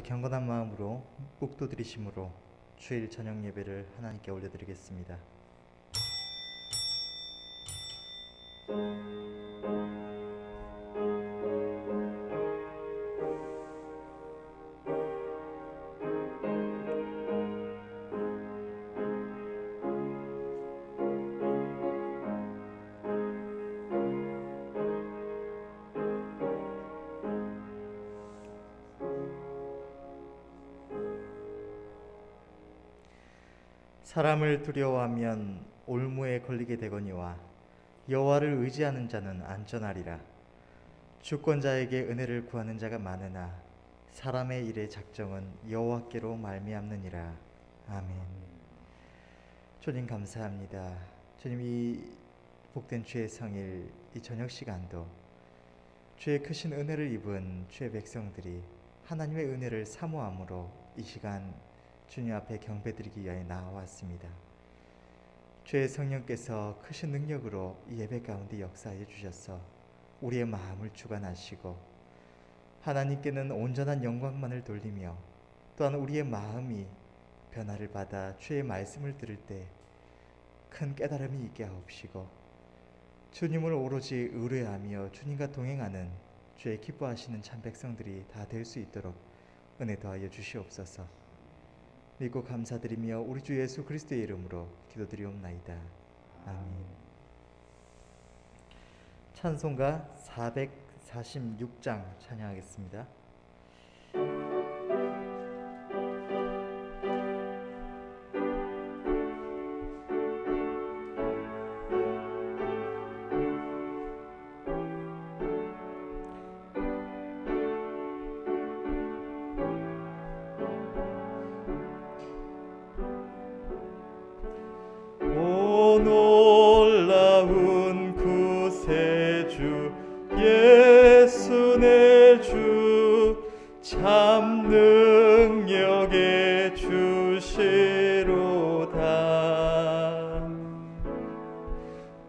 경건한 마음으로 묵도드리심으로 주일 저녁 예배를 하나님께 올려드리겠습니다. 사람을 두려워하면 올무에 걸리게 되거니와 여호와를 의지하는 자는 안전하리라. 주권자에게 은혜를 구하는 자가 많으나 사람의 일의 작정은 여호와께로 말미암느니라. 아멘. 주님 감사합니다. 주님, 이 복된 주의 성일 이 저녁 시간도 주의 크신 은혜를 입은 주의 백성들이 하나님의 은혜를 사모함으로 이 시간 주님 앞에 경배드리기 위하여 나와왔습니다. 주의 성령께서 크신 능력으로 이 예배 가운데 역사하여 주셔서 우리의 마음을 주관하시고 하나님께는 온전한 영광만을 돌리며 또한 우리의 마음이 변화를 받아 주의 말씀을 들을 때 큰 깨달음이 있게 하옵시고 주님을 오로지 의뢰하며 주님과 동행하는 주의 기뻐하시는 참 백성들이 다 될 수 있도록 은혜 더하여 주시옵소서. 믿고 감사드리며 우리 주 예수 그리스도의 이름으로 기도드리옵나이다. 아멘. 찬송가 446장 찬양하겠습니다. 놀라운 구세주 예수 내 주 참 능력의 주시로다.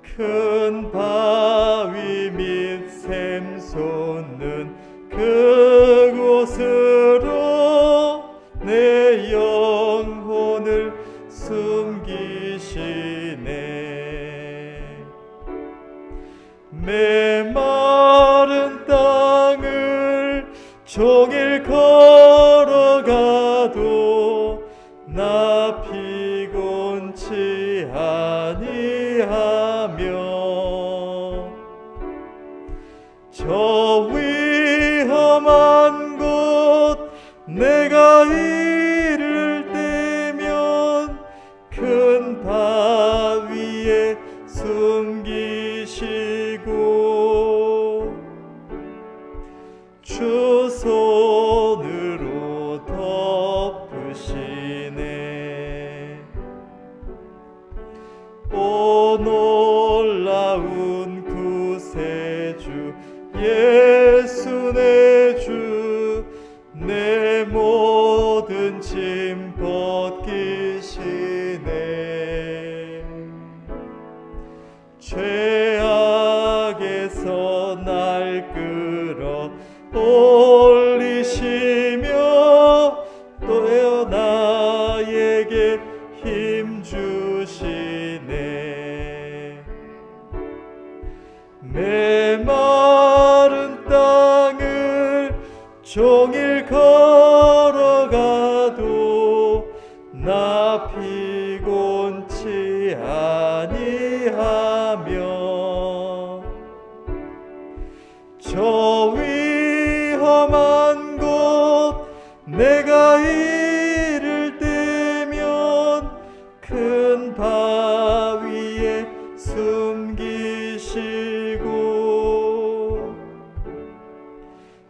큰 바위 및 샘솟는 그곳으로 내 영혼을 숨기시네. 메마른 땅을 종일 걸어가도 나 피곤치 아니하며 저 위험한 곳 내가 이를 때면 큰 바위에 숨기시고 주 손으로 덮으시네. 오 놀라운 구세주 예수 내 주 내 모든 짐 벗기시네. 죄악에서 날 끌어 올리시며 또 나에게 힘 주시네. 메마른 땅을 종일 걸어가도 나 피곤치 아니하며 저 위험한 곳 내가 이를 때면 큰 바위에 숨기시고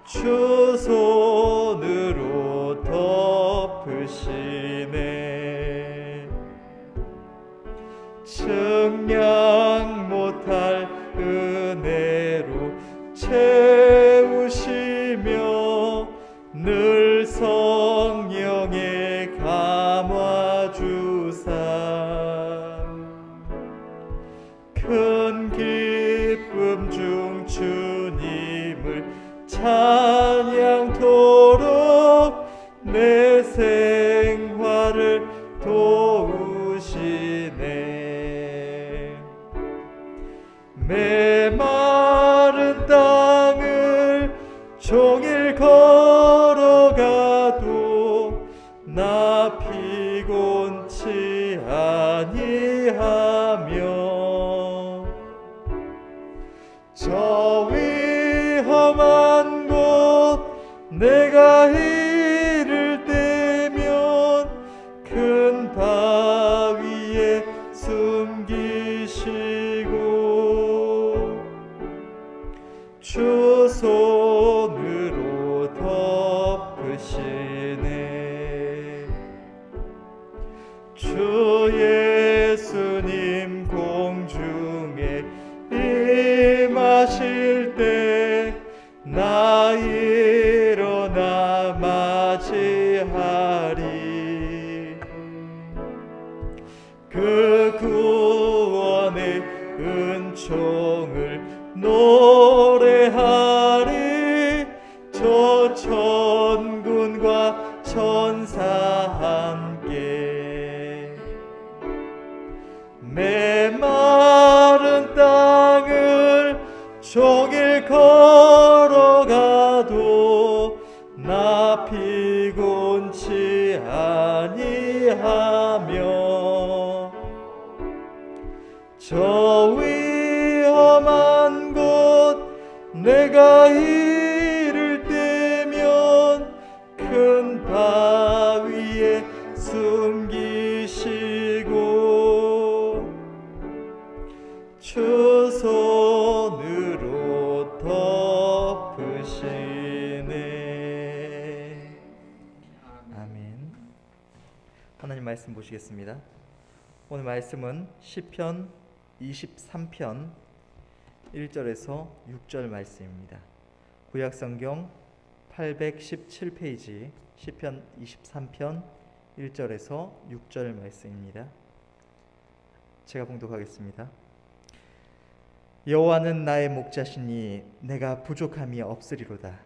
주 손으로 덮으시네. 측량 못할 은혜로 채우시며 늘 성령에 감화주사 큰 기쁨 중 주님을 찬양토록 내 생활을 도우시네. 메마른 땅을 종일 걸어가도 나 피곤치 아니하며 저 위험한 곳 내가 이를 때면 큰 바위에 숨기시고 주 손으로 덮으시네. 주 예수님 공중에 임하실 때 나 일어나 맞이하리. 그 구원의 은총을 노래하리. 저 천군과 천사 함께 메마른 땅을 종일 걸어가도 나 피곤치 아니하며 저 위험한 곳 내가 이를 때면 큰 바위에 숨기시고 주 손으로 덮으시네. 아멘. 하나님 말씀 보시겠습니다. 오늘 말씀은 시편 23편 1절에서 6절 말씀입니다. 구약성경 817페이지 시편 23편 1절에서 6절 말씀입니다. 제가 봉독하겠습니다. 여호와는 나의 목자시니 내가 부족함이 없으리로다.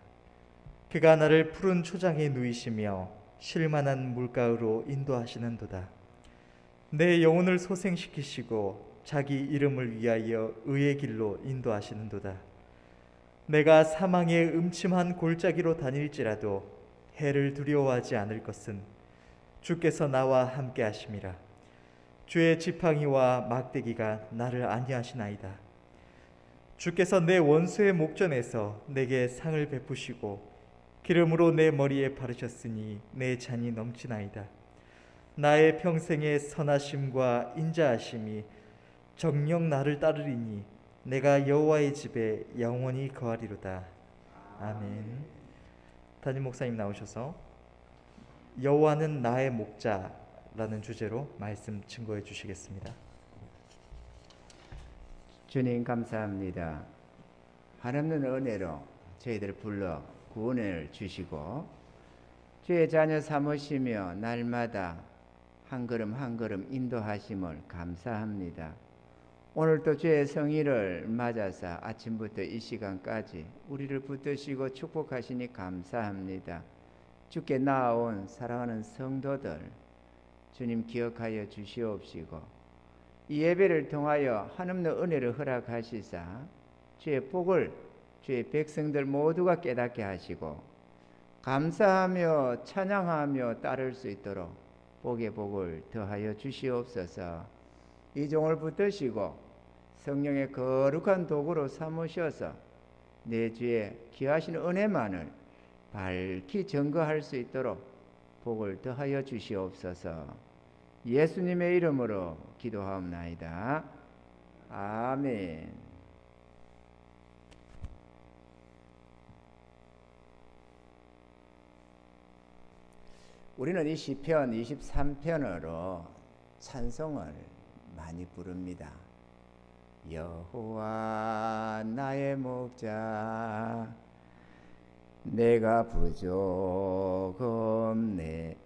그가 나를 푸른 초장에 누이시며 쉴만한 물가으로 인도하시는도다. 내 영혼을 소생시키시고 자기 이름을 위하여 의의 길로 인도하시는도다. 내가 사망의 음침한 골짜기로 다닐지라도 해를 두려워하지 않을 것은 주께서 나와 함께 하심이라. 주의 지팡이와 막대기가 나를 안위하시나이다. 주께서 내 원수의 목전에서 내게 상을 베푸시고 기름으로 내 머리에 바르셨으니 내 잔이 넘치나이다. 나의 평생의 선하심과 인자하심이 정녕 나를 따르리니 내가 여호와의 집에 영원히 거하리로다. 아멘. 담임 목사님 나오셔서 여호와는 나의 목자라는 주제로 말씀 증거해 주시겠습니다. 주님 감사합니다. 한없는 은혜로 저희들 불러 구원을 주시고 주의 자녀 삼으시며 날마다 한 걸음 한 걸음 인도하심을 감사합니다. 오늘도 주의 성의를 맞아서 아침부터 이 시간까지 우리를 붙드시고 축복하시니 감사합니다. 주께 나아온 사랑하는 성도들 주님 기억하여 주시옵시고 이 예배를 통하여 한없는 은혜를 허락하시사 주의 복을 주의 백성들 모두가 깨닫게 하시고 감사하며 찬양하며 따를 수 있도록 복의 복을 더하여 주시옵소서. 이 종을 붙드시고 성령의 거룩한 도구로 삼으셔서 내 주에 기하신 은혜만을 밝히 증거할 수 있도록 복을 더하여 주시옵소서. 예수님의 이름으로 기도하옵나이다. 아멘. 우리는 이 시편 23편으로 찬송을 많이 부릅니다. 여호와 나의 목자 내가 부족 없네.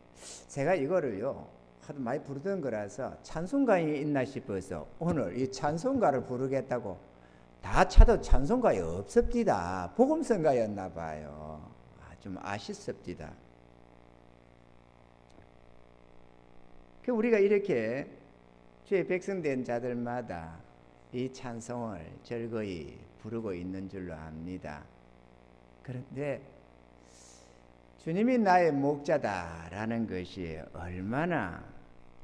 제가 이거를요 하도 많이 부르던 거라서 찬송가에 있나 싶어서 오늘 이 찬송가를 부르겠다고 다 찾아도 찬송가에 없습니다. 복음성가였나 봐요. 좀 아쉽습니다. 우리가 이렇게 주의 백성된 자들마다 이 찬송을 즐거이 부르고 있는 줄로 압니다. 그런데 주님이 나의 목자다라는 것이 얼마나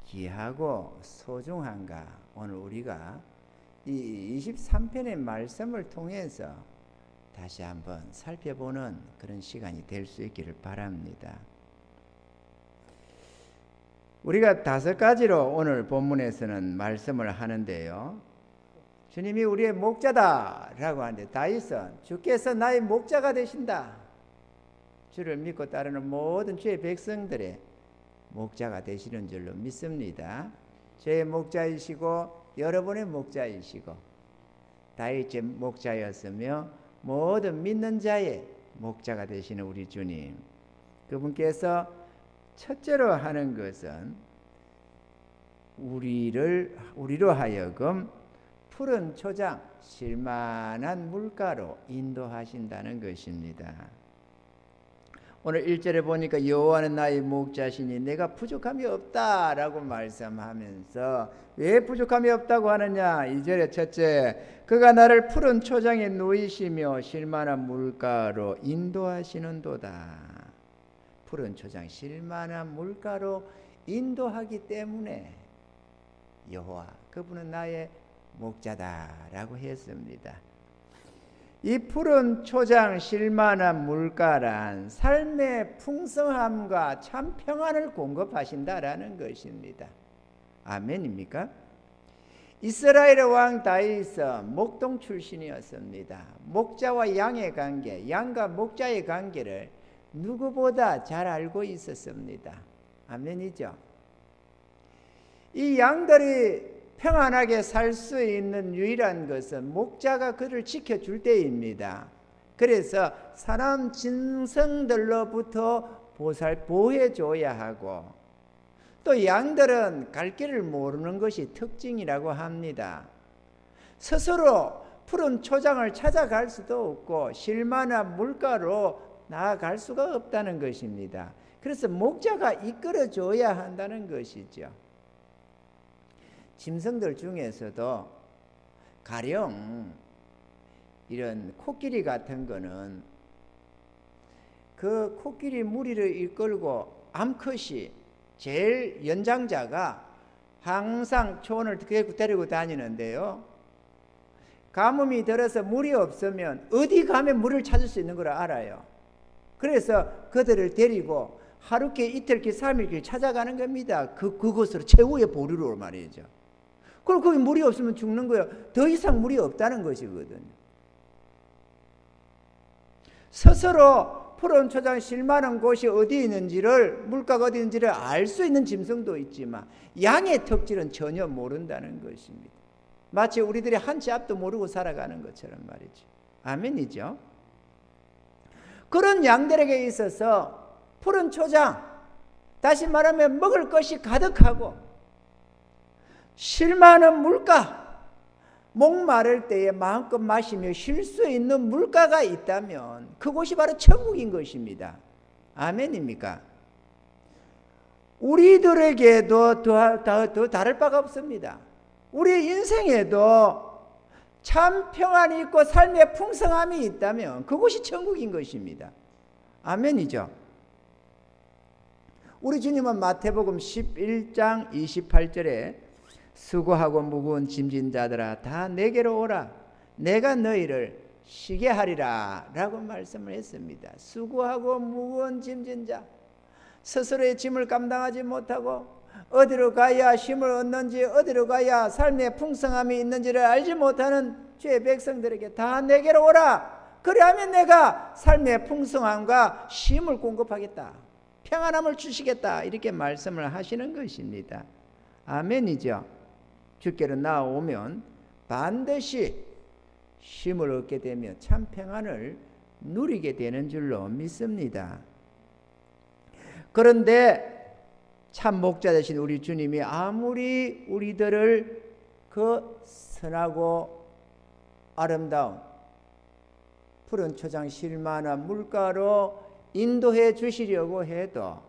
귀하고 소중한가 오늘 우리가 이 23편의 말씀을 통해서 다시 한번 살펴보는 그런 시간이 될 수 있기를 바랍니다. 우리가 5가지로 오늘 본문에서는 말씀을 하는데요. 주님이 우리의 목자다라고 하는데 다윗은 주께서 나의 목자가 되신다. 주를 믿고 따르는 모든 주의 백성들의 목자가 되시는 줄로 믿습니다. 저의 목자이시고 여러분의 목자이시고 다윗의 목자였으며 모든 믿는 자의 목자가 되시는 우리 주님, 그분께서 첫째로 하는 것은 우리로 하여금 푸른 초장 쉴만한 물가로 인도하신다는 것입니다. 오늘 1절에 보니까 여호와는 나의 목자시니 내가 부족함이 없다라고 말씀하면서 왜 부족함이 없다고 하느냐. 2절에 첫째, 그가 나를 푸른 초장에 누이시며 쉴만한 물가로 인도하시는도다. 푸른 초장 쉴만한 물가로 인도하기 때문에 여호와 그분은 나의 목자다라고 했습니다. 이 푸른 초장 쉴만한 물가란 삶의 풍성함과 참 평안을 공급하신다라는 것입니다. 아멘입니까? 이스라엘의 왕 다윗은 목동 출신이었습니다. 목자와 양의 관계, 양과 목자의 관계를 누구보다 잘 알고 있었습니다. 아멘이죠? 이 양들이 평안하게 살 수 있는 유일한 것은 목자가 그를 지켜줄 때입니다. 그래서 사람 짐승들로부터 보호해줘야 하고, 또 양들은 갈 길을 모르는 것이 특징이라고 합니다. 스스로 푸른 초장을 찾아갈 수도 없고 쉴만한 물가로 나아갈 수가 없다는 것입니다. 그래서 목자가 이끌어줘야 한다는 것이죠. 짐승들 중에서도 가령 이런 코끼리 같은 거는 그 코끼리 무리를 이끌고 암컷이 제일 연장자가 항상 초원을 데리고 다니는데요. 가뭄이 들어서 물이 없으면 어디 가면 물을 찾을 수 있는 걸 알아요. 그래서 그들을 데리고 하루길, 이틀길, 3일길 찾아가는 겁니다. 그곳으로 최후의 보루로 말이죠. 그럼 거기 물이 없으면 죽는 거예요. 더 이상 물이 없다는 것이거든요. 스스로 푸른 초장 쉴만한 곳이 어디 있는지를, 물가가 어디 있는지를 알 수 있는 짐승도 있지만 양의 특질은 전혀 모른다는 것입니다. 마치 우리들이 한 치 앞도 모르고 살아가는 것처럼 말이죠. 아멘이죠? 그런 양들에게 있어서 푸른 초장, 다시 말하면 먹을 것이 가득하고 쉴만한 물가, 목마를 때에 마음껏 마시며 쉴 수 있는 물가가 있다면 그곳이 바로 천국인 것입니다. 아멘입니까? 우리들에게도 더 다를 바가 없습니다. 우리 인생에도 참 평안이 있고 삶의 풍성함이 있다면 그곳이 천국인 것입니다. 아멘이죠? 우리 주님은 마태복음 11장 28절에 수고하고 무거운 짐진 자들아 다 내게로 오라 내가 너희를 쉬게 하리라 라고 말씀을 했습니다. 수고하고 무거운 짐진 자, 스스로의 짐을 감당하지 못하고 어디로 가야 쉼을 얻는지, 어디로 가야 삶의 풍성함이 있는지를 알지 못하는 주의 백성들에게 다 내게로 오라. 그리하면 내가 삶의 풍성함과 쉼을 공급하겠다, 평안함을 주시겠다, 이렇게 말씀을 하시는 것입니다. 아멘이죠? 주께로 나오면 반드시 쉼을 얻게 되며 참 평안을 누리게 되는 줄로 믿습니다. 그런데 참 목자 되신 우리 주님이 아무리 우리들을 그 선하고 아름다운 푸른 초장 쉴만한 물가로 인도해 주시려고 해도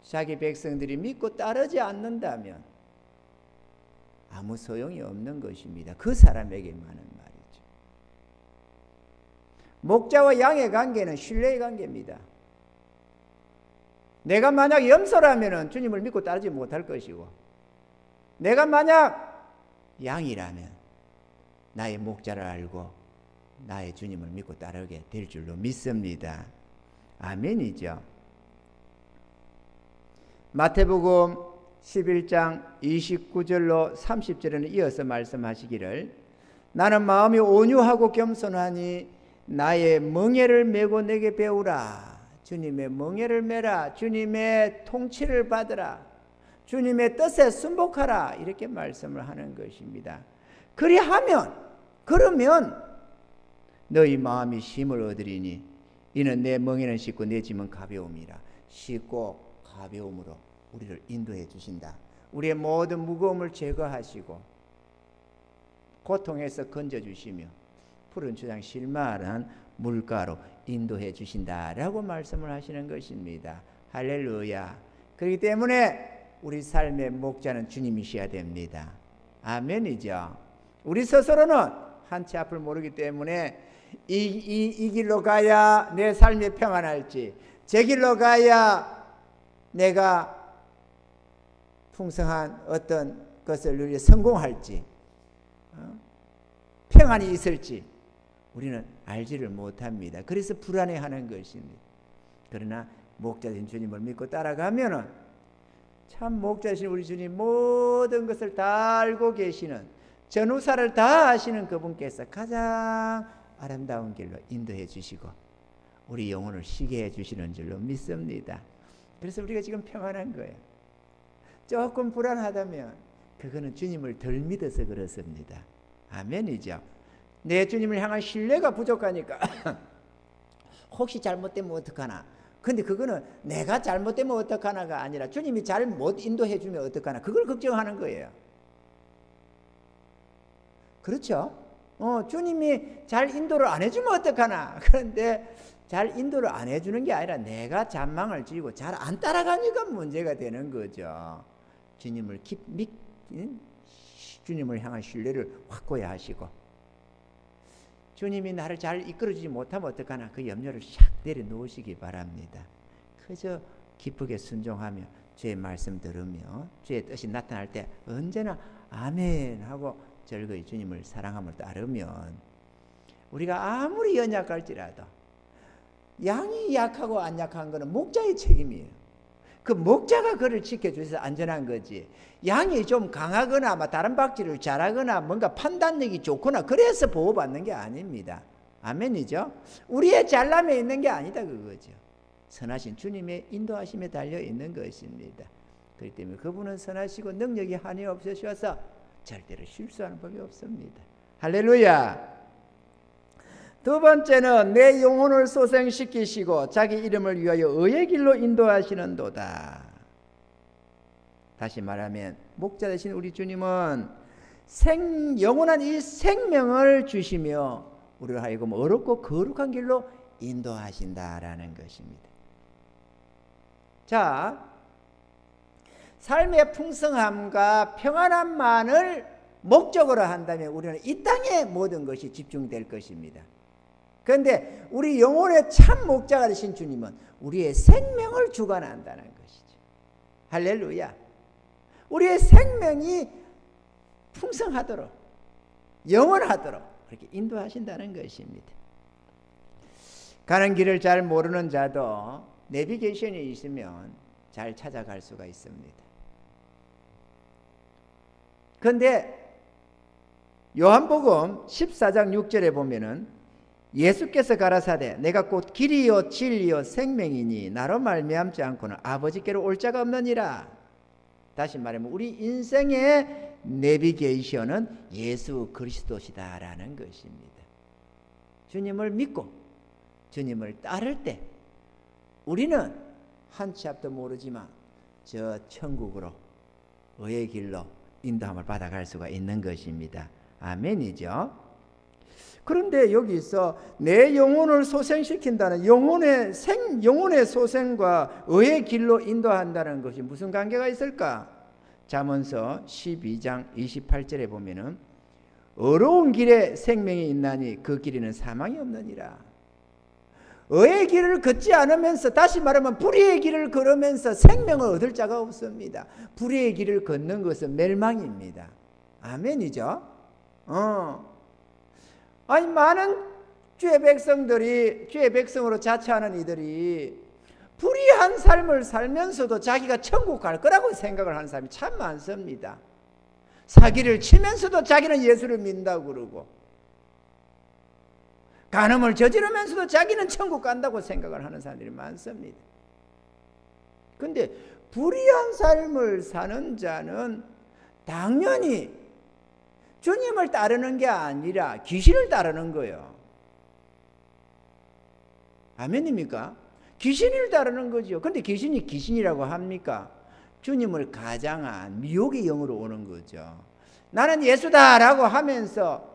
자기 백성들이 믿고 따르지 않는다면 아무 소용이 없는 것입니다. 그 사람에게만은 말이죠. 목자와 양의 관계는 신뢰의 관계입니다. 내가 만약 염소라면 주님을 믿고 따르지 못할 것이고, 내가 만약 양이라면 나의 목자를 알고 나의 주님을 믿고 따르게 될 줄로 믿습니다. 아멘이죠. 마태복음 11장 29절로 30절에는 이어서 말씀하시기를, 나는 마음이 온유하고 겸손하니 나의 멍에를 메고 내게 배우라. 주님의 멍에를 메라. 주님의 통치를 받으라. 주님의 뜻에 순복하라. 이렇게 말씀을 하는 것입니다. 그러면 너희 마음이 쉼을 얻으리니 이는 내 멍에는 쉽고 내 짐은 가벼움이라. 쉽고 가벼움으로 우리를 인도해 주신다. 우리의 모든 무거움을 제거하시고 고통에서 건져주시며 푸른 초장 실마한 물가로 인도해 주신다라고 말씀을 하시는 것입니다. 할렐루야. 그렇기 때문에 우리 삶의 목자는 주님이셔야 됩니다. 아멘이죠. 우리 스스로는 한치 앞을 모르기 때문에 이 길로 가야 내 삶이 평안할지, 제 길로 가야 내가 풍성한 어떤 것을 누려 성공할지, 평안이 있을지 우리는 알지를 못합니다. 그래서 불안해하는 것입니다. 그러나 목자신 주님을 믿고 따라가면은 참 목자신 우리 주님 모든 것을 다 알고 계시는, 전우사를 다 아시는 그분께서 가장 아름다운 길로 인도해 주시고 우리 영혼을 쉬게 해 주시는 줄로 믿습니다. 그래서 우리가 지금 평안한 거예요. 조금 불안하다면 그거는 주님을 덜 믿어서 그렇습니다. 아멘이죠. 내 주님을 향한 신뢰가 부족하니까 혹시 잘못되면 어떡하나. 근데 그거는 내가 잘못되면 어떡하나가 아니라 주님이 잘못 인도해 주면 어떡하나, 그걸 걱정하는 거예요. 그렇죠? 주님이 잘 인도를 안 해주면 어떡하나. 그런데 잘 인도를 안 해주는 게 아니라 내가 잔망을 지고 잘 안 따라가니까 문제가 되는 거죠. 주님을 주님을 향한 신뢰를 확고히 하시고, 주님이 나를 잘 이끌어주지 못하면 어떡하나, 그 염려를 샥 내려놓으시기 바랍니다. 그저 기쁘게 순종하며 주의 말씀 들으며 주의 뜻이 나타날 때 언제나 아멘 하고 절거히 주님을 사랑함을 따르면 우리가 아무리 연약할지라도, 양이 약하고 안 약한 것은 목자의 책임이에요. 그 목자가 그를 지켜주셔서 안전한 거지, 양이 좀 강하거나 다른 박질을 잘하거나 뭔가 판단력이 좋거나 그래서 보호받는 게 아닙니다. 아멘이죠. 우리의 잘남에 있는 게 아니다 그거죠. 선하신 주님의 인도하심에 달려 있는 것입니다. 그렇기 때문에 그분은 선하시고 능력이 한이 없으셔서 절대로 실수하는 법이 없습니다. 할렐루야. 두 번째는 내 영혼을 소생시키시고 자기 이름을 위하여 의의 길로 인도하시는도다. 다시 말하면 목자 되신 우리 주님은 영원한 이 생명을 주시며 우리를 하여금 어렵고 거룩한 길로 인도하신다라는 것입니다. 자, 삶의 풍성함과 평안함만을 목적으로 한다면 우리는 이 땅의 모든 것이 집중될 것입니다. 그런데 우리 영혼의 참 목자가 되신 주님은 우리의 생명을 주관한다는 것이죠. 할렐루야. 우리의 생명이 풍성하도록, 영원하도록 그렇게 인도하신다는 것입니다. 가는 길을 잘 모르는 자도 내비게이션이 있으면 잘 찾아갈 수가 있습니다. 그런데 요한복음 14장 6절에 보면은 예수께서 가라사대 내가 곧 길이요 진리요 생명이니 나로 말미암지 않고는 아버지께로 올 자가 없느니라. 다시 말하면 우리 인생의 내비게이션은 예수 그리스도시다라는 것입니다. 주님을 믿고 주님을 따를 때 우리는 한치 앞도 모르지만 저 천국으로 의의 길로 인도함을 받아갈 수가 있는 것입니다. 아멘이죠. 그런데 여기서 내 영혼을 소생시킨다는 영혼의 소생과 의의 길로 인도한다는 것이 무슨 관계가 있을까? 잠언서 12장 28절에 보면은 어려운 길에 생명이 있나니 그 길에는 사망이 없느니라. 의의 길을 걷지 않으면서, 다시 말하면 불의의 길을 걸으면서 생명을 얻을 자가 없습니다. 불의의 길을 걷는 것은 멸망입니다. 아멘이죠? 아니, 많은 주의 백성들이, 주의 백성으로 자처하는 이들이 불의한 삶을 살면서도 자기가 천국 갈 거라고 생각을 하는 사람이 참 많습니다. 사기를 치면서도 자기는 예수를 믿는다고 그러고, 간음을 저지르면서도 자기는 천국 간다고 생각을 하는 사람들이 많습니다. 그런데 불의한 삶을 사는 자는 당연히 주님을 따르는 게 아니라 귀신을 따르는 거예요. 아멘입니까? 귀신을 따르는 거죠. 그런데 귀신이 귀신이라고 합니까? 주님을 가장한 미혹의 영으로 오는 거죠. 나는 예수다라고 하면서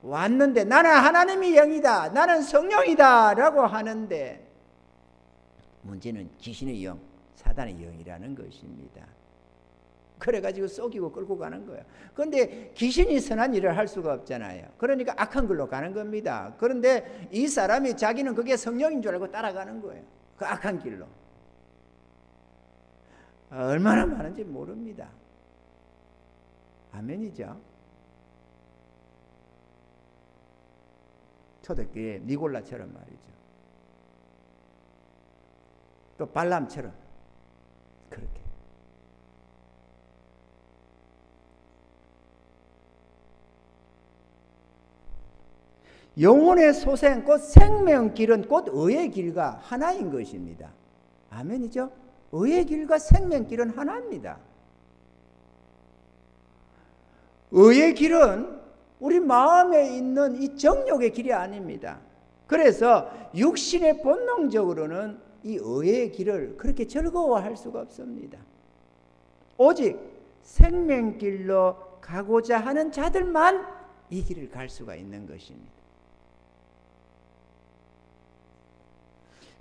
왔는데, 나는 하나님의 영이다, 나는 성령이다 라고 하는데, 문제는 귀신의 영, 사단의 영이라는 것입니다. 그래가지고 속이고 끌고 가는 거예요. 그런데 귀신이 선한 일을 할 수가 없잖아요. 그러니까 악한 길로 가는 겁니다. 그런데 이 사람이 자기는 그게 성령인 줄 알고 따라가는 거예요. 그 악한 길로. 얼마나 많은지 모릅니다. 아멘이죠. 초대교회 니골라처럼 말이죠. 또 발람처럼 그렇게. 영혼의 소생, 곧 생명길은 곧 의의 길과 하나인 것입니다. 아멘이죠? 의의 길과 생명길은 하나입니다. 의의 길은 우리 마음에 있는 이 정욕의 길이 아닙니다. 그래서 육신의 본능적으로는 이 의의 길을 그렇게 즐거워할 수가 없습니다. 오직 생명길로 가고자 하는 자들만 이 길을 갈 수가 있는 것입니다.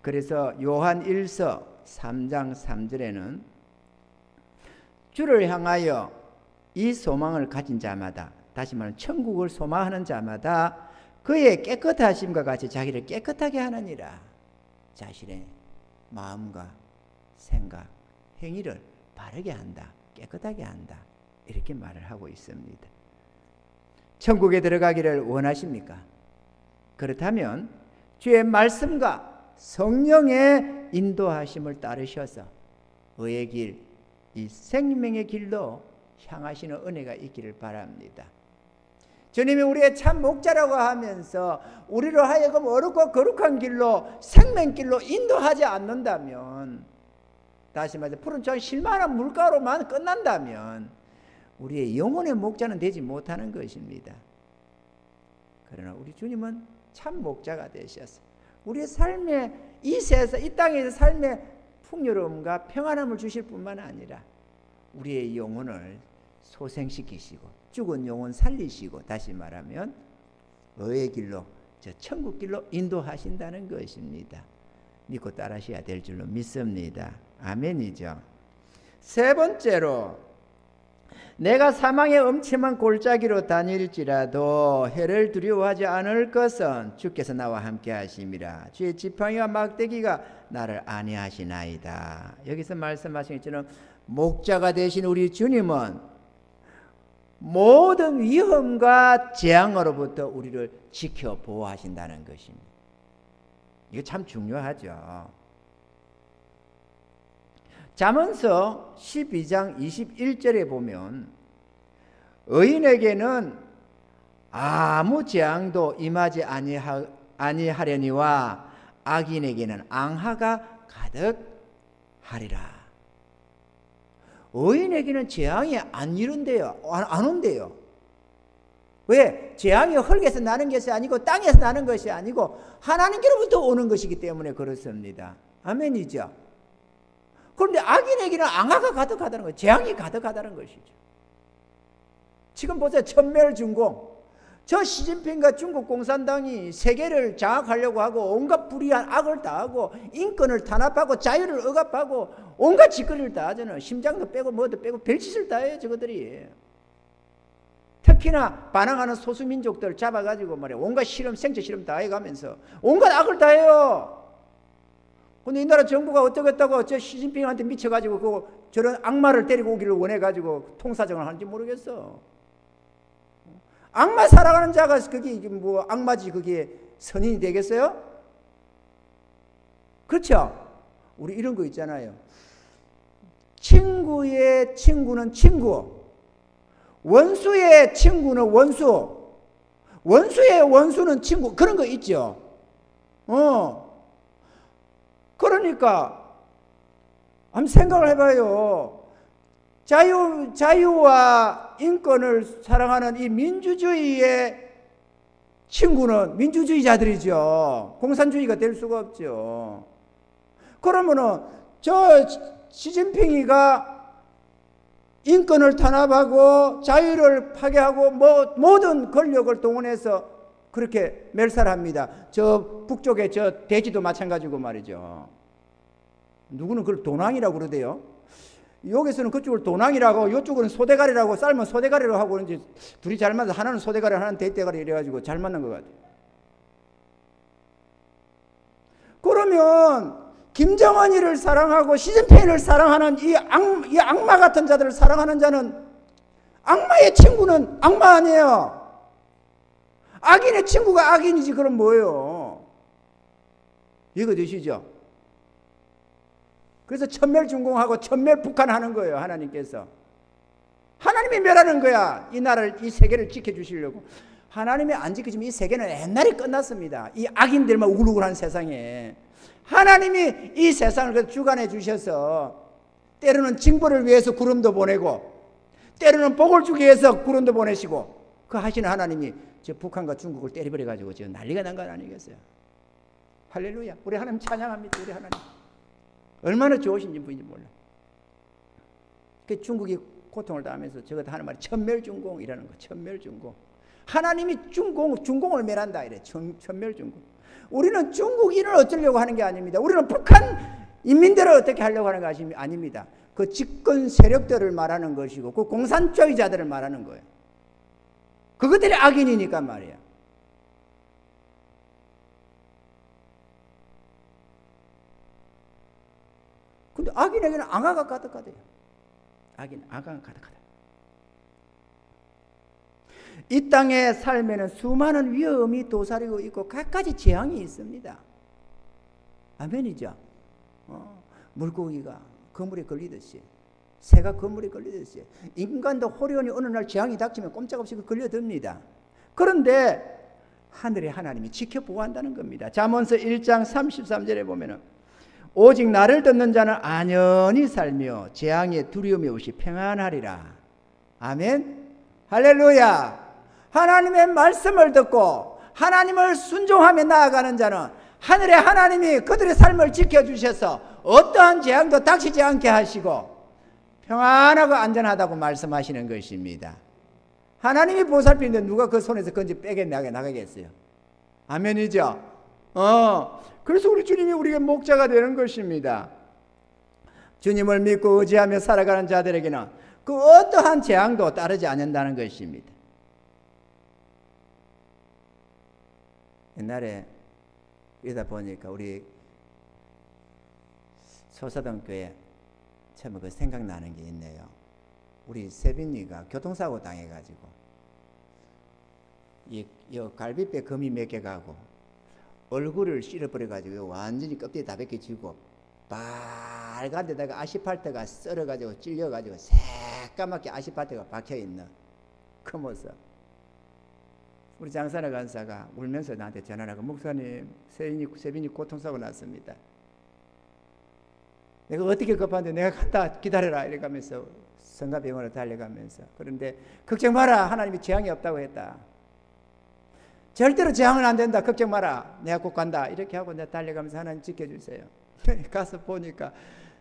그래서 요한 1서 3장 3절에는 주를 향하여 이 소망을 가진 자마다, 다시 말하면 천국을 소망하는 자마다 그의 깨끗하심과 같이 자기를 깨끗하게 하느니라. 자신의 마음과 생각, 행위를 바르게 한다, 깨끗하게 한다, 이렇게 말을 하고 있습니다. 천국에 들어가기를 원하십니까? 그렇다면 주의 말씀과 성령의 인도하심을 따르셔서 의의 길, 이 생명의 길로 향하시는 은혜가 있기를 바랍니다. 주님이 우리의 참 목자라고 하면서 우리로 하여금 어렵고 거룩한 길로, 생명길로 인도하지 않는다면, 다시 말해서 푸른 저 실만한 물가로만 끝난다면 우리의 영혼의 목자는 되지 못하는 것입니다. 그러나 우리 주님은 참 목자가 되셔서 우리의 삶에, 이 세상, 이 땅에서 삶의 풍요로움과 평안함을 주실 뿐만 아니라 우리의 영혼을 소생시키시고 죽은 영혼 살리시고, 다시 말하면 의의 길로, 저 천국 길로 인도하신다는 것입니다. 믿고 따라하셔야 될 줄로 믿습니다. 아멘이죠. 세 번째로, 내가 사망의 엄침한 골짜기로 다닐지라도 해를 두려워하지 않을 것은 주께서 나와 함께 하심이라. 주의 지팡이와 막대기가 나를 안위하시나이다. 여기서 말씀하신 것처럼 목자가 되신 우리 주님은 모든 위험과 재앙으로부터 우리를 지켜 보호하신다는 것입니다. 이거 참 중요하죠. 잠언서 12장 21절에 보면 의인에게는 아무 재앙도 임하지 아니하려니와 악인에게는 앙하가 가득하리라. 의인에게는 재앙이 안 이룬대요. 안 온대요. 왜? 재앙이 흙에서 나는 것이 아니고 땅에서 나는 것이 아니고 하나님께로부터 오는 것이기 때문에 그렇습니다. 아멘이죠. 그런데 악인에게는 앙하가 가득하다는 거예요. 재앙이 가득하다는 것이죠. 지금 보세요. 천멸중공. 저 시진핑과 중국 공산당이 세계를 장악하려고 하고 온갖 불의한 악을 다 하고 인권을 탄압하고 자유를 억압하고 온갖 짓거리를 다 하잖아요. 심장도 빼고 뭐도 빼고 별짓을 다 해요, 저것들이. 특히나 반항하는 소수민족들 잡아가지고 말이야 온갖 실험, 생체 실험 다 해가면서 온갖 악을 다 해요. 근데 이 나라 정부가 어쩌겠다고 저 시진핑한테 미쳐가지고 저런 악마를 데리고 오기를 원해가지고 통사정을 하는지 모르겠어. 악마 살아가는 자가 그게 뭐 악마지 그게 선인이 되겠어요? 그렇죠? 우리 이런 거 있잖아요. 친구의 친구는 친구, 원수의 친구는 원수, 원수의 원수는 친구, 그런 거 있죠. 그러니까 한번 생각을 해봐요. 자유와 인권을 사랑하는 이 민주주의의 친구는 민주주의자들이죠. 공산주의가 될 수가 없죠. 그러면은 저 시진핑이가 인권을 탄압하고 자유를 파괴하고 모든 권력을 동원해서 그렇게 멸살합니다. 저 북쪽에 저 대지도 마찬가지고 말이죠. 누구는 그걸 도낭이라고 그러대요. 여기서는 그쪽을 도낭이라고 이쪽은 소대가리라고 삶은 소대가리라고 하고 이제 둘이 잘 맞아. 하나는 소대가리 하나는 대대가리 이래가지고 잘 맞는 것 같아요. 그러면 김정은이를 사랑하고 시진핑을 사랑하는 이 악마 같은 자들을 사랑하는 자는 악마의 친구는 악마 아니에요. 악인의 친구가 악인이지 그럼 뭐예요? 이거 되시죠? 그래서 천멸중공하고 천멸북한하는 거예요. 하나님께서. 하나님이 멸하는 거야. 이 나라를, 이 세계를 지켜주시려고. 하나님이 안 지켜주면 이 세계는 옛날에 끝났습니다. 이 악인들만 우글우글한 세상에. 하나님이 이 세상을 주관해 주셔서 때로는 징벌을 위해서 구름도 보내고 때로는 복을 주기 위해서 구름도 보내시고 그 하시는 하나님이 저 북한과 중국을 때려버려가지고 지금 난리가 난 거 아니겠어요? 할렐루야. 우리 하나님 찬양합니다. 우리 하나님. 얼마나 좋으신지 분인지 몰라. 그 중국이 고통을 당하면서 저것 하는 말이 천멸중공이라는 거. 천멸중공. 하나님이 중공을 멸한다 이래. 천멸중공. 우리는 중국인을 어쩌려고 하는 게 아닙니다. 우리는 북한 인민들을 어떻게 하려고 하는 것이 아닙니다. 그 집권 세력들을 말하는 것이고 그 공산주의자들을 말하는 거예요. 그것들이 악인이니까 말이야. 근데 악인에게는 악아가 가득하대요. 악아가 가득하다. 이 땅의 삶에는 수많은 위험이 도사리고 있고 갖가지 재앙이 있습니다. 아멘이죠. 물고기가 그물에 걸리듯이 새가 그물에 걸리듯이 인간도 호련히 어느 날 재앙이 닥치면 꼼짝없이 걸려듭니다. 그런데 하늘의 하나님이 지켜보호한다는 겁니다. 잠언서 1장 33절에 보면은 오직 나를 듣는 자는 안연히 살며 재앙의 두려움이 없이 평안하리라. 아멘. 할렐루야. 하나님의 말씀을 듣고 하나님을 순종하며 나아가는 자는 하늘의 하나님이 그들의 삶을 지켜주셔서 어떠한 재앙도 닥치지 않게 하시고 평안하고 안전하다고 말씀하시는 것입니다. 하나님이 보살피는데 누가 그 손에서 건지 빼게 나가겠어요? 아멘이죠? 그래서 우리 주님이 우리의 목자가 되는 것입니다. 주님을 믿고 의지하며 살아가는 자들에게는 그 어떠한 재앙도 따르지 않는다는 것입니다. 옛날에 이러다 보니까 우리 소사동교회 참 그 생각나는 게 있네요. 우리 세빈이가 교통사고 당해가지고 이 갈비뼈 금이 몇 개 가고 얼굴을 찔러버려가지고 완전히 껍데기 다 벗겨지고 빨간 데다가 아스팔트가 썰어가지고 찔려가지고 새까맣게 아스팔트가 박혀있는 그 모습. 우리 장사나 간사가 울면서 나한테 전화를 하고 목사님 세빈이 고통사고 났습니다. 내가 어떻게 급한데 내가 갔다 기다려라 이래가면서 성가병원을 달려가면서 그런데 걱정 마라 하나님이 재앙이 없다고 했다. 절대로 재앙은 안 된다. 걱정 마라. 내가 꼭 간다. 이렇게 하고 내가 달려가면서 하나님 지켜주세요. 가서 보니까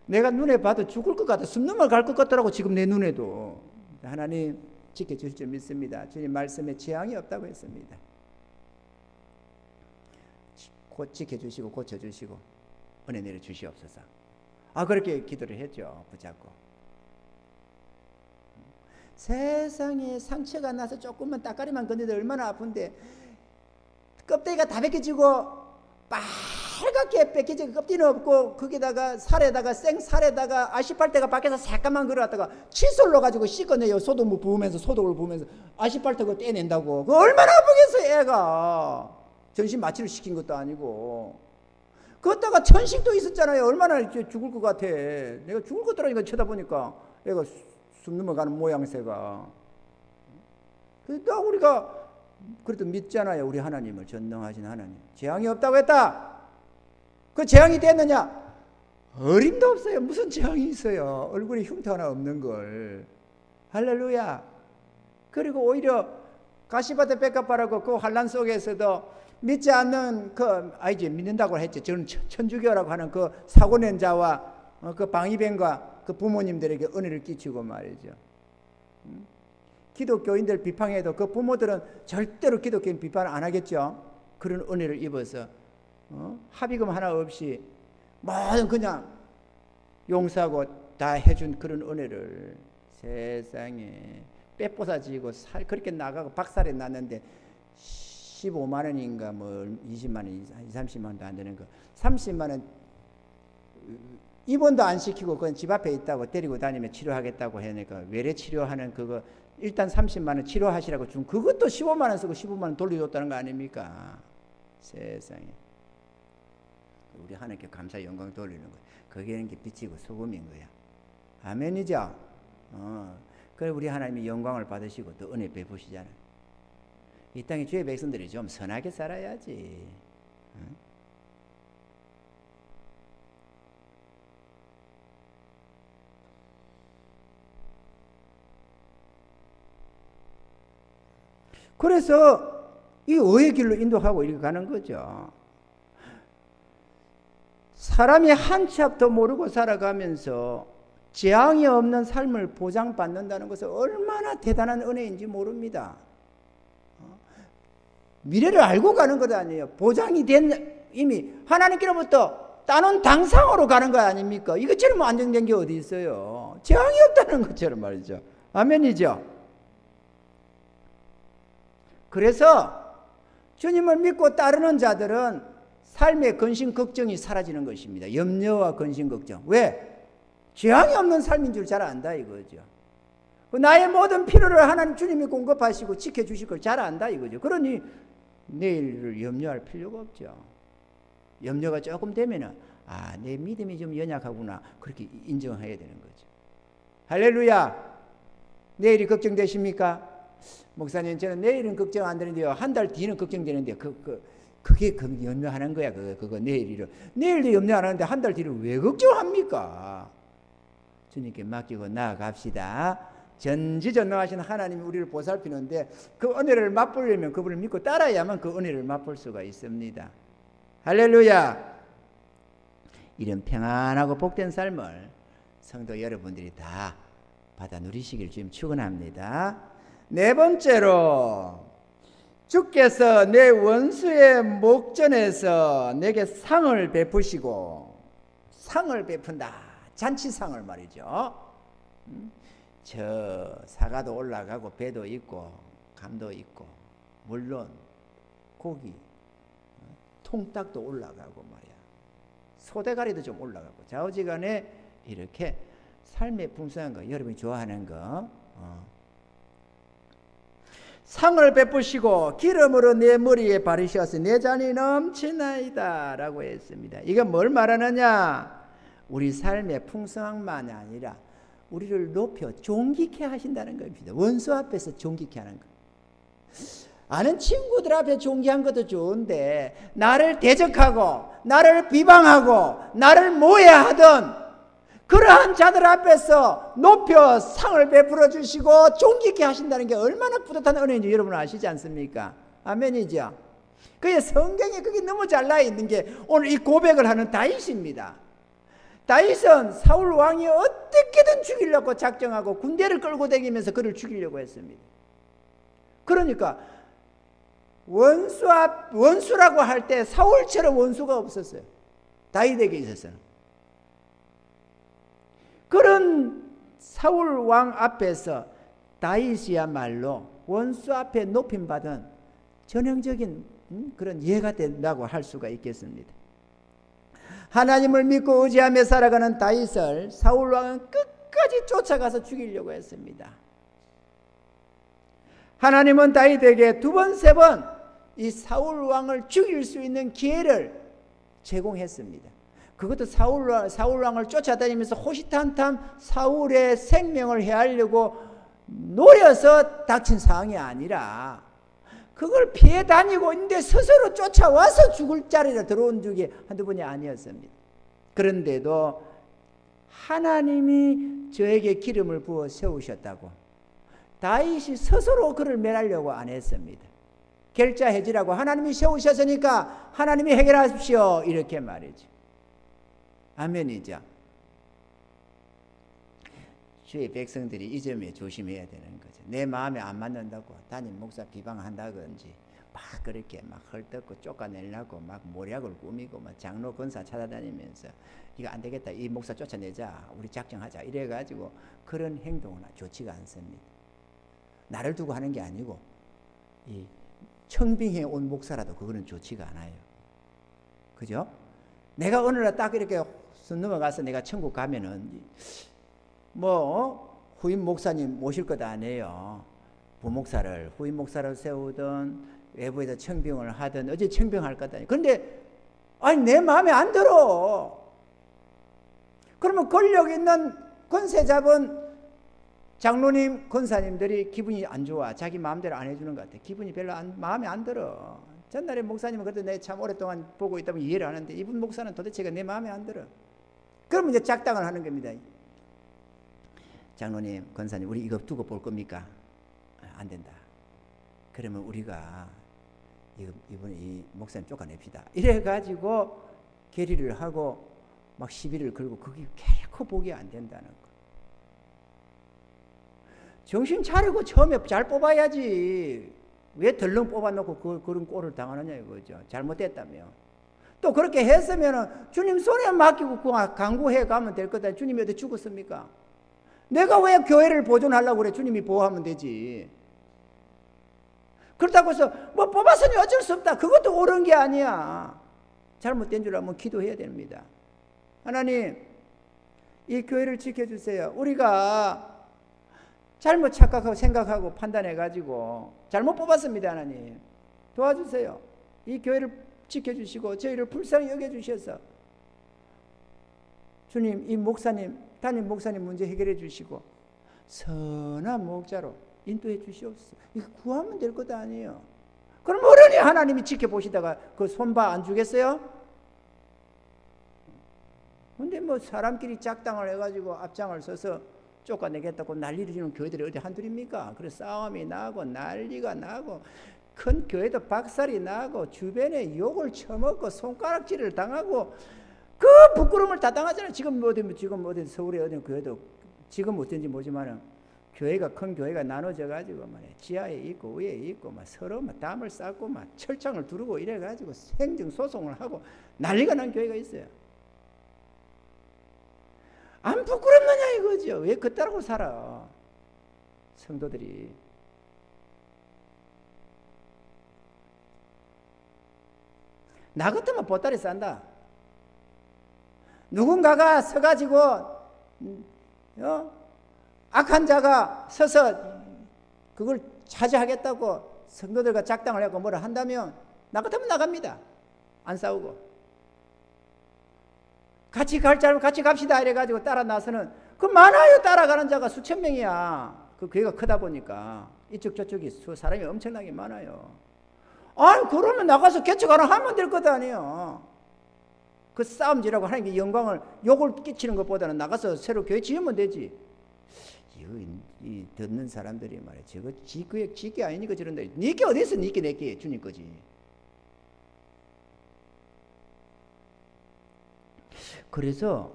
내가 눈에 봐도 죽을 것 같아. 숨는말 갈 것 같더라고 지금 내 눈에도. 하나님 지켜주실 줄 믿습니다. 주님 말씀에 재앙이 없다고 했습니다. 곧 지켜주시고 고쳐주시고 은혜 내려주시옵소서. 그렇게 기도를 했죠. 붙잡고. 세상에 상처가 나서 조금만 따까리만 건드려도 얼마나 아픈데 껍데기가 다 벗겨지고 빨갛게 벗겨지고 껍데기는 없고 거기다가 살에다가 생살에다가 아스팔트가 밖에서 잠깐만 걸어왔다가 칫솔로 가지고 씻어내요. 소독물 부으면서 소독을 부으면서 아스팔트 그거 떼낸다고. 그거 얼마나 아프겠어요. 애가 전신 마취를 시킨 것도 아니고 그것다가 천식도 있었잖아요. 얼마나 죽을 것 같아. 내가 죽을 것 같더라니까 쳐다보니까 애가 숨 넘어가는 모양새가. 그러니까 우리가 그래도 믿잖아요. 우리 하나님을, 전능하신 하나님. 재앙이 없다고 했다. 그 재앙이 됐느냐? 어림도 없어요. 무슨 재앙이 있어요. 얼굴에 흉터 하나 없는 걸. 할렐루야. 그리고 오히려 가시밭에 뺏겨바라고 그 환란 속에서도 믿지 않는 믿는다고 했죠. 저는 천주교라고 하는 그 사고낸 자와 그 방위병과 그 부모님들에게 은혜를 끼치고 말이죠. 기독교인들 비판해도 그 부모들은 절대로 기독교인 비판 안 하겠죠. 그런 은혜를 입어서 합의금 하나 없이 모든 그냥 용서하고 다 해준 그런 은혜를 세상에 빼뽀사지고 그렇게 나가고 박살이 났는데 15만 원인가 뭐 20만 원, 30만 원도 안 되는 거 30만 원 입원도 안 시키고 그건 집 앞에 있다고 데리고 다니며 치료하겠다고 하니까 외래 치료하는 그거 일단 30만 원 치료하시라고 준 그것도 15만 원 쓰고 15만 원 돌려줬다는 거 아닙니까? 세상에. 우리 하나님께 감사 영광 돌리는 거야. 그게 빛이고 소금인 거야. 아멘이죠? 그래 우리 하나님이 영광을 받으시고 또 은혜 베푸시잖아요. 이 땅에 주의 백성들이 좀 선하게 살아야지. 그래서 이 의의 길로 인도하고 이렇게 가는 거죠. 사람이 한 치 앞도 모르고 살아가면서 재앙이 없는 삶을 보장받는다는 것은 얼마나 대단한 은혜인지 모릅니다. 미래를 알고 가는 것 아니에요. 보장이 된 이미 하나님께로부터 따놓은 당상으로 가는 거 아닙니까? 이것처럼 안정된 게 어디 있어요. 재앙이 없다는 것처럼 말이죠. 아멘이죠. 그래서 주님을 믿고 따르는 자들은 삶의 근심 걱정이 사라지는 것입니다. 염려와 근심 걱정. 왜? 재앙이 없는 삶인 줄 잘 안다 이거죠. 나의 모든 필요를 하나님 주님이 공급하시고 지켜주실 걸 잘 안다 이거죠. 그러니 내일을 염려할 필요가 없죠. 염려가 조금 되면은 내 믿음이 좀 연약하구나 그렇게 인정해야 되는 거죠. 할렐루야. 내일이 걱정되십니까? 목사님 저는 내일은 걱정 안 되는데요. 한 달 뒤는 걱정되는데 그게 염려하는 거야. 그거 내일이를. 내일도 염려 안 하는데 한 달 뒤를 왜 걱정합니까? 주님께 맡기고 나아갑시다. 전지전능하신 하나님이 우리를 보살피는데 그 은혜를 맛보려면 그분을 믿고 따라야만 그 은혜를 맛볼 수가 있습니다. 할렐루야. 이런 평안하고 복된 삶을 성도 여러분들이 다 받아 누리시길 주님 축원합니다. 네 번째로 주께서 내 원수의 목전에서 내게 상을 베푸시고 상을 베푼다. 잔치상을 말이죠. 저 사과도 올라가고 배도 있고 감도 있고 물론 고기 통닭도 올라가고 말이야. 소대가리도 좀 올라가고 좌우지간에 이렇게 삶의 풍성한 거 여러분이 좋아하는 거 상을 베푸시고 기름으로 내 머리에 바르셔서 내 잔이 넘치나이다 라고 했습니다. 이건 뭘 말하느냐? 우리 삶의 풍성함만이 아니라 우리를 높여 존귀케 하신다는 겁니다. 원수 앞에서 존귀케 하는 거. 아는 친구들 앞에 존귀한 것도 좋은데 나를 대적하고 나를 비방하고 나를 모해하던 그러한 자들 앞에서 높여 상을 베풀어 주시고 존귀케 하신다는 게 얼마나 뿌듯한 은혜인지 여러분 아시지 않습니까? 아멘이죠. 그게 성경에 그게 너무 잘 나와 있는 게 오늘 이 고백을 하는 다윗입니다. 다윗은 사울 왕이 어떻게든 죽이려고 작정하고 군대를 끌고 다니면서 그를 죽이려고 했습니다. 그러니까 원수라고 할 때 사울처럼 원수가 없었어요. 다윗에게 있어서는. 그런 사울 왕 앞에서 다윗이야말로 원수 앞에 높임받은 전형적인 그런 예가 된다고 할 수가 있겠습니다. 하나님을 믿고 의지하며 살아가는 다윗을 사울 왕은 끝까지 쫓아가서 죽이려고 했습니다. 하나님은 다윗에게 2번, 3번 이 사울 왕을 죽일 수 있는 기회를 제공했습니다. 그것도 사울 왕을 쫓아다니면서 호시탐탐 사울의 생명을 해하려고 노려서 닥친 상황이 아니라 그걸 피해 다니고 있는데 스스로 쫓아와서 죽을 자리에 들어온 적이 한두 번이 아니었습니다. 그런데도 하나님이 저에게 기름을 부어 세우셨다고 다윗이 스스로 그를 멸하려고 안 했습니다. 결자해지라고 하나님이 세우셨으니까 하나님이 해결하십시오 이렇게 말이죠. 아멘이죠. 주의 백성들이 이 점에 조심해야 되는 거죠. 내 마음에 안 맞는다고 담임 목사 비방한다든지 막 그렇게 막 헐떡고 쫓아내려고 막 모략을 꾸미고 막 장로 권사 찾아다니면서 이거 안 되겠다 이 목사 쫓아내자 우리 작정하자 이래가지고 그런 행동은 좋지가 않습니다. 나를 두고 하는 게 아니고 이 청빙해 온 목사라도 그거는 좋지가 않아요. 그죠? 내가 어느 날 딱 이렇게 손 넘어가서 내가 천국 가면은 후임 목사님 모실 것 아니에요. 부목사를 후임 목사를 세우든 외부에서 청빙을 하든 어제 청빙할 것 아니에요. 그런데 아니 내 마음에 안 들어. 그러면 권력 있는 권세 잡은 장로님 권사님들이 기분이 안 좋아. 자기 마음대로 안 해주는 것 같아. 기분이 별로 마음에 안 들어. 전날에 목사님은 그래도 내가 참 오랫동안 보고 있다 보면 이해를 하는데 이분 목사는 도대체가 내 마음에 안 들어. 그러면 이제 작당을 하는 겁니다. 장로님, 권사님, 우리 이거 두고 볼 겁니까? 안 된다. 그러면 우리가 이번에 이 목사님 쫓아냅시다. 이래가지고 결의를 하고 막 시비를 걸고 그게 결코 보기 안 된다는 거. 정신 차리고 처음에 잘 뽑아야지. 왜 덜렁 뽑아놓고 그런 꼴을 당하느냐 이거죠. 잘못됐다며. 또 그렇게 했으면 주님 손에 맡기고 강구해 가면 될 거다. 주님이 어디 죽었습니까? 내가 왜 교회를 보존하려고 그래? 주님이 보호하면 되지. 그렇다고 해서 뭐 뽑았으니 어쩔 수 없다. 그것도 옳은 게 아니야. 잘못된 줄 알면 기도해야 됩니다. 하나님, 이 교회를 지켜주세요. 우리가 잘못 착각하고 생각하고 판단해가지고 잘못 뽑았습니다. 하나님 도와주세요. 이 교회를 지켜주시고 저희를 불쌍히 여겨주셔서 주님 이 목사님 담임 목사님 문제 해결해 주시고 선한 목자로 인도해 주시옵소서. 이거 구하면 될 것도 아니에요. 그럼 어른이 하나님이 지켜보시다가 그 손봐 안 주겠어요? 근데 뭐 사람끼리 작당을 해가지고 앞장을 서서 쫓아내겠다고 난리를 지는 교회들이 어디 한둘입니까? 그래서 싸움이 나고 난리가 나고 큰 교회도 박살이 나고 주변에 욕을 처먹고 손가락질을 당하고 그 부끄러움을 다 당하잖아요. 지금 어디 서울에 어디 교회도 지금 어떤지 모르지만은 교회가 큰 교회가 나눠져 가지고 말이야 지하에 있고 위에 있고 막 서로 막 담을 쌓고 막 철창을 두르고 이래 가지고 행정 소송을 하고 난리가 난 교회가 있어요. 안 부끄럽느냐 이거죠. 왜 그따라고 살아 성도들이. 나 같으면 보따리 싼다. 누군가가 서가지고 악한 자가 서서 그걸 차지하겠다고 성도들과 작당을 하고 뭐라 한다면 나 같으면 나갑니다. 안 싸우고 같이 갈 자면 같이 갑시다 이래가지고 따라 나서는 그 많아요. 따라가는 자가 수천 명이야. 그 교회가 크다 보니까 이쪽 저쪽이 사람이 엄청나게 많아요. 아니 그러면 나가서 개척하라 하면 될 것 아니에요. 그 싸움질하고 하나님께 영광을 욕을 끼치는 것보다는 나가서 새로 교회 지으면 되지. 이 듣는 사람들이 말이야 저거 지게 아니니까 저런다. 니께 어디 있어? 니께 내게 주님 거지. 그래서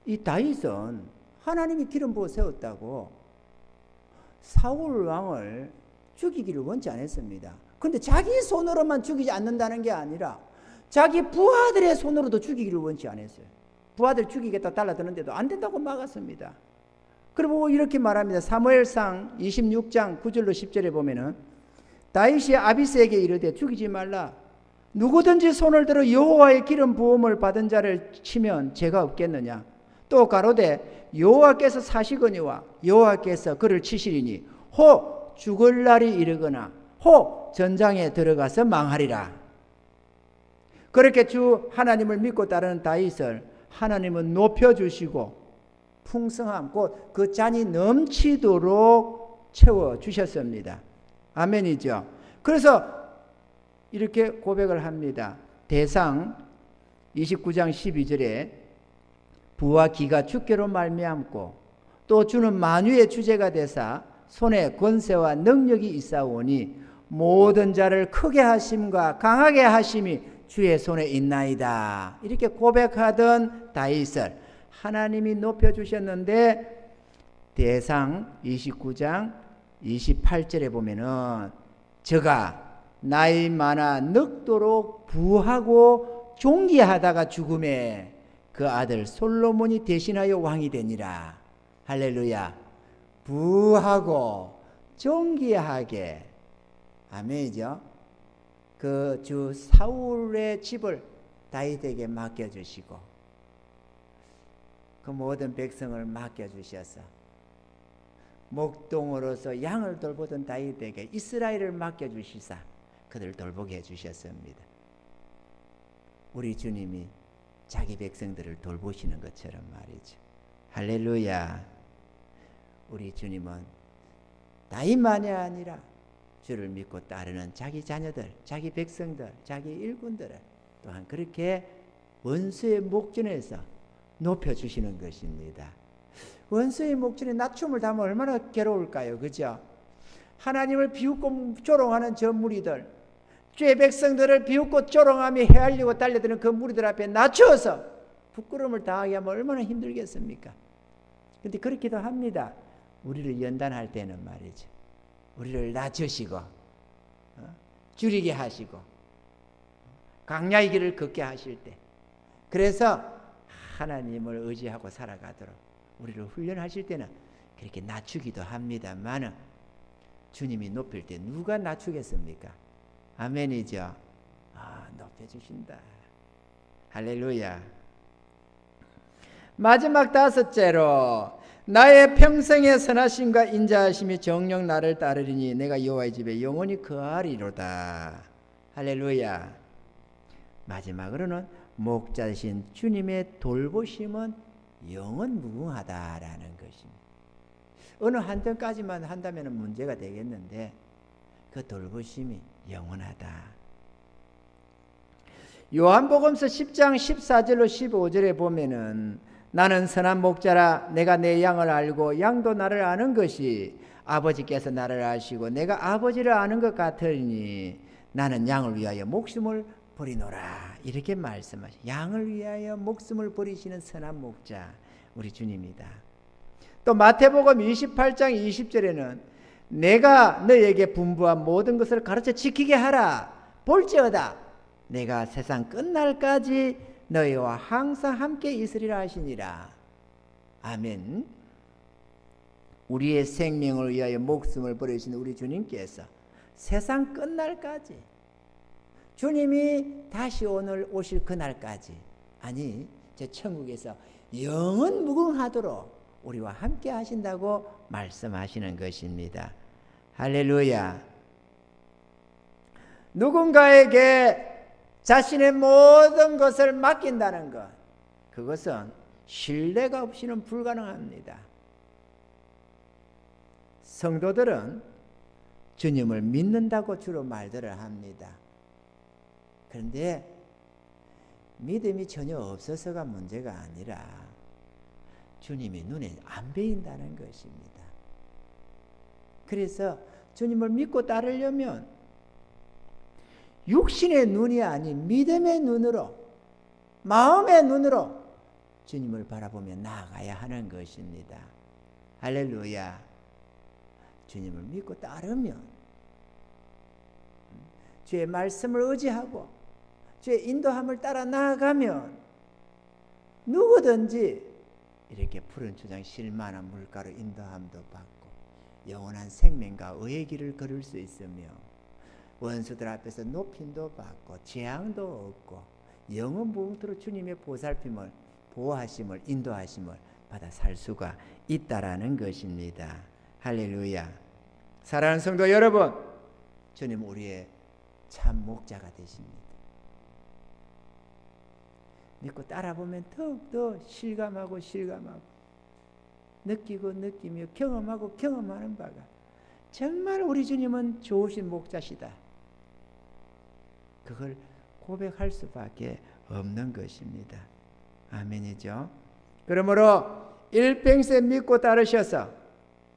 이 다윗은 하나님이 기름 부어 세웠다고 사울 왕을 죽이기를 원치 않았습니다. 그런데 자기 손으로만 죽이지 않는다는 게 아니라 자기 부하들의 손으로도 죽이기를 원치 않았어요. 부하들 죽이겠다 달라드는데도 안 된다고 막았습니다. 그리고 이렇게 말합니다. 사무엘상 26장 9절로 10절에 보면은 다윗이 아비새에게 이르되 죽이지 말라. 누구든지 손을 들어 여호와의 기름 부음을 받은 자를 치면 죄가 없겠느냐. 또 가로되 여호와께서 사시거니와 여호와께서 그를 치시리니 혹 죽을 날이 이르거나 혹 전장에 들어가서 망하리라. 그렇게 주 하나님을 믿고 따르는 다윗을 하나님은 높여주시고 풍성함 곧 그 잔이 넘치도록 채워주셨습니다. 아멘이죠. 그래서 이렇게 고백을 합니다. 대상 29장 12절에 부와 기가 주께로 말미암고 또 주는 만유의 주제가 되사 손에 권세와 능력이 있사오니 모든 자를 크게 하심과 강하게 하심이 주의 손에 있나이다. 이렇게 고백하던 다윗을 하나님이 높여주셨는데 대상 29장 28절에 보면은 저가 나이 많아 늙도록 부하고 존귀하다가 죽음에 그 아들 솔로몬이 대신하여 왕이 되니라. 할렐루야. 부하고 존귀하게. 아멘이죠. 그 주 사울의 집을 다윗에게 맡겨주시고 그 모든 백성을 맡겨주셔서 목동으로서 양을 돌보던 다윗에게 이스라엘을 맡겨주시사 그들을 돌보게 해주셨습니다. 우리 주님이 자기 백성들을 돌보시는 것처럼 말이죠. 할렐루야. 우리 주님은 다윗만이 아니라 주를 믿고 따르는 자기 자녀들, 자기 백성들, 자기 일꾼들을 또한 그렇게 원수의 목전에서 높여주시는 것입니다. 원수의 목전에 낮춤을 담으면 얼마나 괴로울까요? 그죠? 하나님을 비웃고 조롱하는 저 무리들, 주의 백성들을 비웃고 조롱하며 헤아리고 달려드는 그 무리들 앞에 낮추어서 부끄러움을 당하게 하면 얼마나 힘들겠습니까? 그런데 그렇기도 합니다. 우리를 연단할 때는 말이죠. 우리를 낮추시고 줄이게 하시고 강야의 길을 걷게 하실 때 그래서 하나님을 의지하고 살아가도록 우리를 훈련하실 때는 그렇게 낮추기도 합니다만 주님이 높일 때 누가 낮추겠습니까? 아멘이죠. 높여주신다. 할렐루야. 마지막 다섯째로 나의 평생의 선하심과 인자하심이 정녕 나를 따르리니 내가 여호와의 집에 영원히 거하리로다. 할렐루야. 마지막으로는 목자신 주님의 돌보심은 영원 무궁하다라는 것입니다. 어느 한때까지만 한다면 문제가 되겠는데 그 돌보심이 영원하다. 요한복음서 10장 14절로 15절에 보면은 나는 선한 목자라 내가 내 양을 알고 양도 나를 아는 것이 아버지께서 나를 아시고 내가 아버지를 아는 것 같으니 나는 양을 위하여 목숨을 버리노라. 이렇게 말씀하시. 양을 위하여 목숨을 버리시는 선한 목자 우리 주님이다. 또 마태복음 28장 20절에는 내가 너에게 분부한 모든 것을 가르쳐 지키게 하라. 볼지어다 내가 세상 끝날까지 너희와 항상 함께 있으리라 하시니라. 아멘. 우리의 생명을 위하여 목숨을 버리신 우리 주님께서 세상 끝날까지 주님이 다시 오실 그날까지 아니 저 천국에서 영원 무궁하도록 우리와 함께 하신다고 말씀하시는 것입니다. 할렐루야. 누군가에게 자신의 모든 것을 맡긴다는 것, 그것은 신뢰가 없이는 불가능합니다. 성도들은 주님을 믿는다고 주로 말들을 합니다. 그런데 믿음이 전혀 없어서가 문제가 아니라 주님이 눈에 안 보인다는 것입니다. 그래서 주님을 믿고 따르려면 육신의 눈이 아닌 믿음의 눈으로, 마음의 눈으로 주님을 바라보며 나아가야 하는 것입니다. 할렐루야. 주님을 믿고 따르면, 주의 말씀을 의지하고 주의 인도함을 따라 나아가면 누구든지 이렇게 푸른 초장 쉴만한 물가로 인도함도 받고 영원한 생명과 의의 길을 걸을 수 있으며 원수들 앞에서 높임도 받고 재앙도 없고 영원 무궁토록 주님의 보살핌을, 보호하심을, 인도하심을 받아 살 수가 있다라는 것입니다. 할렐루야. 사랑하는 성도 여러분, 주님 우리의 참 목자가 되십니다. 믿고 따라보면 더욱더 실감하고 느끼고 느끼며 경험하고 경험하는 바가 정말 우리 주님은 좋으신 목자시다, 그걸 고백할 수밖에 없는 것입니다. 아멘이죠. 그러므로 일평생 믿고 따르셔서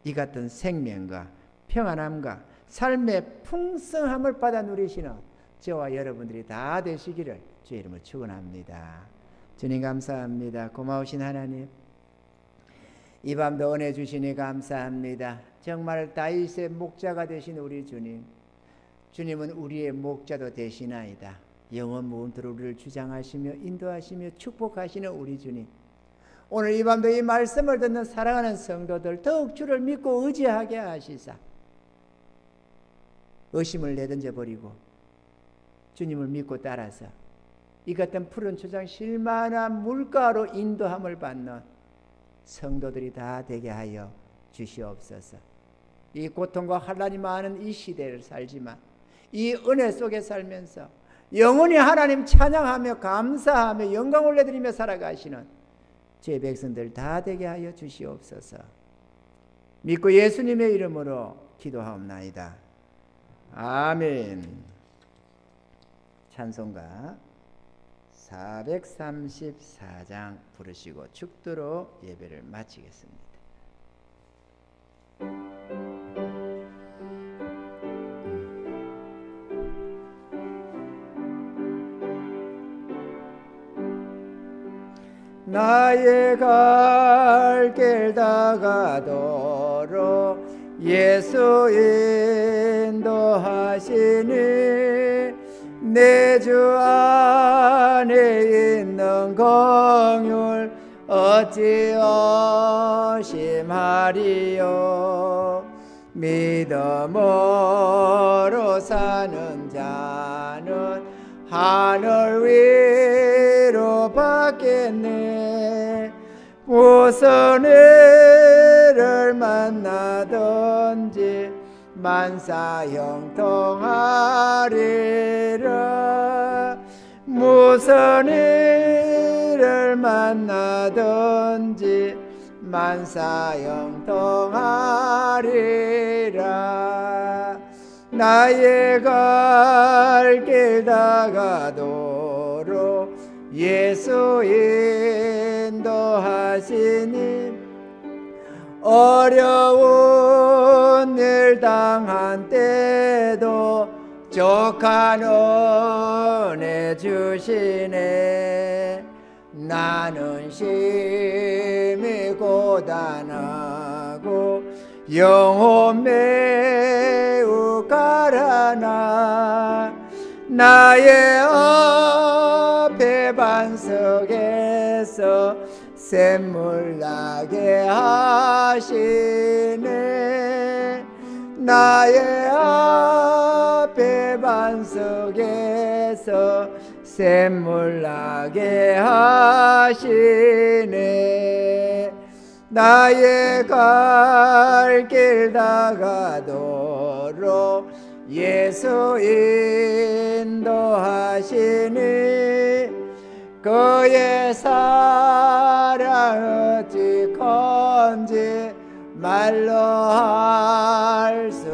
이 같은 생명과 평안함과 삶의 풍성함을 받아 누리시는 저와 여러분들이 다 되시기를 주의 이름으로 축원합니다. 주님 감사합니다. 고마우신 하나님, 이 밤도 은혜 주시니 감사합니다. 정말 다윗의 목자가 되신 우리 주님, 주님은 우리의 목자도 되시나이다. 영원 무궁토록 우리를 주장하시며 인도하시며 축복하시는 우리 주님, 오늘 이 밤도 이 말씀을 듣는 사랑하는 성도들 더욱 주를 믿고 의지하게 하시사 의심을 내던져 버리고 주님을 믿고 따라서 이 같은 푸른 초장 쉴만한 물가로 인도함을 받는 성도들이 다 되게 하여 주시옵소서. 이 고통과 환난이 많은 이 시대를 살지만 이 은혜 속에 살면서 영원히 하나님 찬양하며 감사하며 영광 올려드리며 살아가시는 주의 백성들 다 되게 하여 주시옵소서. 믿고 예수님의 이름으로 기도하옵나이다. 아멘. 찬송가 434장 부르시고 축도로 예배를 마치겠습니다. 나의 갈 길 다가도록 예수 인도하시니 내 주 안에 있는 긍휼 어찌 의심하리요. 믿음으로 사는 자는 하늘 위로 받겠네. 무슨 일을 만나든지 만사 형통하리라. 무슨 일을 만나든지 만사 형통하리라. 나의 갈 길 다가도록 예수 인도하시니 어려운 일 당한 때도 족한 은혜 주시네. 나는 심히 고단하고 영혼 매우 가라나 나의 앞에 반석에서 샘물 나게 하시네. 나의 앞에 반석에서 샘물 나게 하시네. 나의 갈 길 다가도록 예수 인도하시니 그의 사랑 어찌 큰지 말로 할 수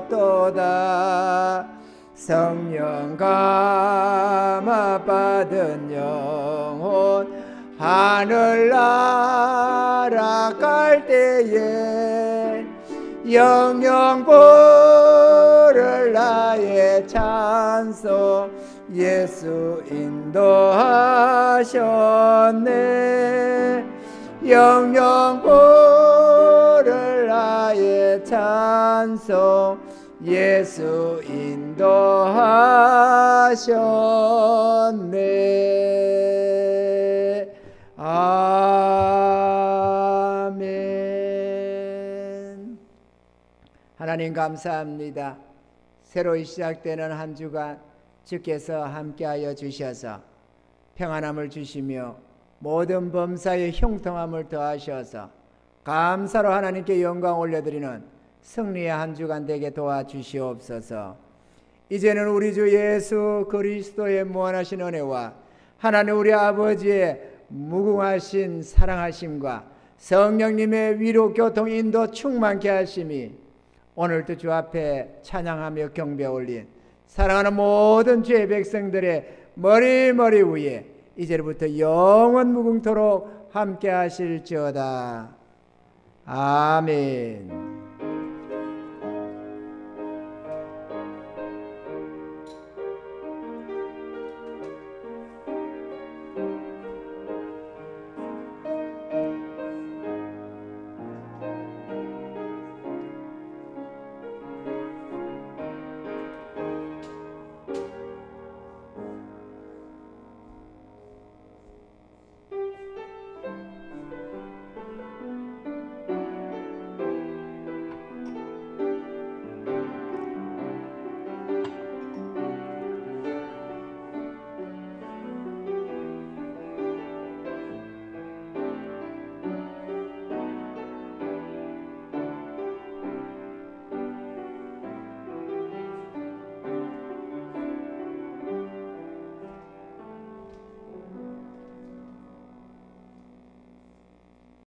없도다. 성령 감화 받은 영혼 하늘 날아갈 때에 영영 부를 나의 찬송 예수 인도하셨네. 영영 오를 나의 찬송 예수 인도하셨네. 아멘. 하나님 감사합니다. 새로 시작되는 한 주간 주께서 함께하여 주셔서 평안함을 주시며 모든 범사의 형통함을 더하셔서 감사로 하나님께 영광 올려드리는 승리의 한 주간 되게 도와주시옵소서. 이제는 우리 주 예수 그리스도의 무한하신 은혜와 하나님 우리 아버지의 무궁하신 사랑하심과 성령님의 위로 교통 인도 충만케 하심이 오늘도 주 앞에 찬양하며 경배 올린 사랑하는 모든 주의 백성들의 머리 위에 이제부터 영원 무궁토록 함께 하실지어다. 아멘.